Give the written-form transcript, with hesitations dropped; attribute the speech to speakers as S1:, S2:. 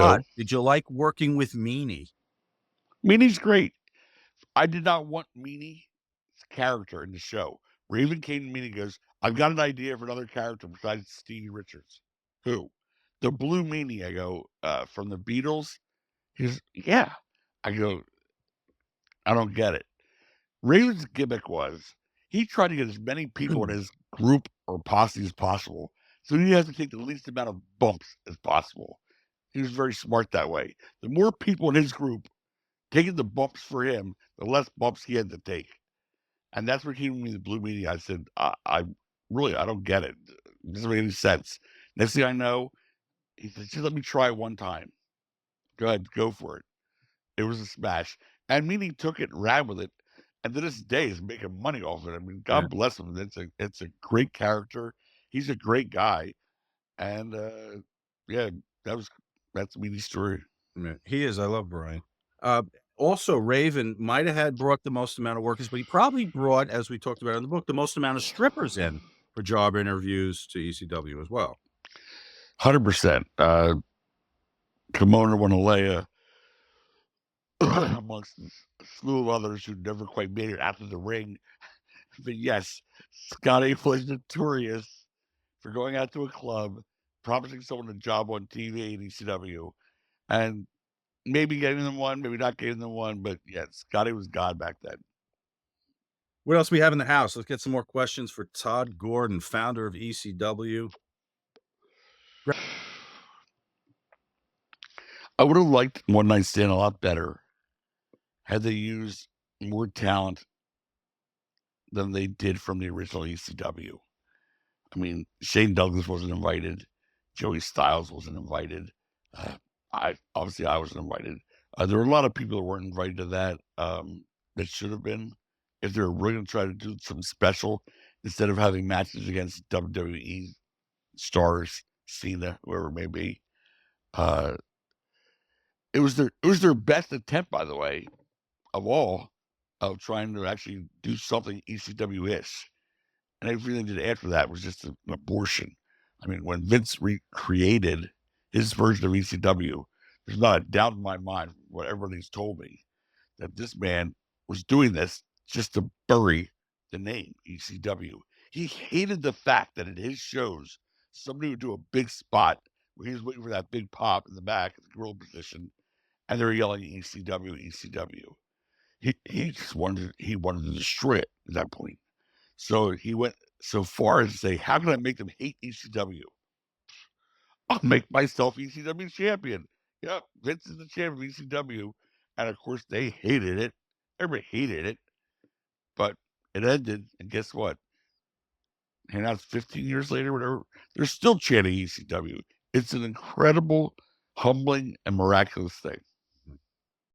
S1: Todd, did you like working with Meanie?
S2: Meanie's great. I did not want Meanie's character in the show. Raven came to me and goes, "I've got an idea for another character besides Stevie Richards." Who? The Blue Meanie. I go, from the Beatles? He goes, "Yeah." I go, "I don't get it." Raven's gimmick was he tried to get as many people in his group or posse as possible, so he has to take the least amount of bumps as possible. He was very smart that way. The more people in his group taking the bumps for him, the less bumps he had to take. And that's what came to me the Blue Meanie. I said, I really, I don't get it. It doesn't make any sense. Next thing I know, he said, just let me try it one time. Go ahead, go for it. It was a smash. And Meanie took it and ran with it. And to this day is making money off it. I mean,
S1: Yeah.
S2: God bless him. It's a great character. He's a great guy. And yeah, that's Meanie's story.
S1: Yeah, he is. I love Brian. Uh, Also, Raven might have had brought the most amount of workers, but he probably brought, as we talked about in the book, the most amount of strippers in for job interviews to ECW as well.
S2: 100%. Kimona Wanalea, amongst a slew of others who never quite made it after the ring. But yes, Scotty was notorious for going out to a club, promising someone a job on TV and ECW, and maybe getting them one, maybe not getting them one. But yeah, Scotty was God back then.
S1: What else we have in the house? Let's get some more questions for Tod Gordon, founder of ECW.
S2: I would have liked One Night Stand a lot better had they used more talent than they did from the original ECW. I mean, Shane Douglas wasn't invited. Joey Styles wasn't invited. I wasn't invited. There were a lot of people that weren't invited to that that should have been. If they were really going to try to do something special, instead of having matches against WWE stars, Cena, whoever it may be, uh, it was their best attempt, by the way, of all, of trying to actually do something ECW ish. And everything they did after that was just an abortion. I mean, when Vince recreated his version of ECW, there's not a doubt in my mind, what everybody's told me, that this man was doing this just to bury the name ECW. He hated the fact that in his shows, somebody would do a big spot where he was waiting for that big pop in the back of the grill position, and they were yelling ECW, ECW. He wanted to destroy it at that point. So he went so far as to say, "How can I make them hate ECW? I'll make myself ECW champion." Yep, Vince is the champion of ECW, and of course they hated it. Everybody hated it, but it ended, and guess what? And now it's 15 years later, whatever. They're still chanting ECW. It's an incredible, humbling, and miraculous thing.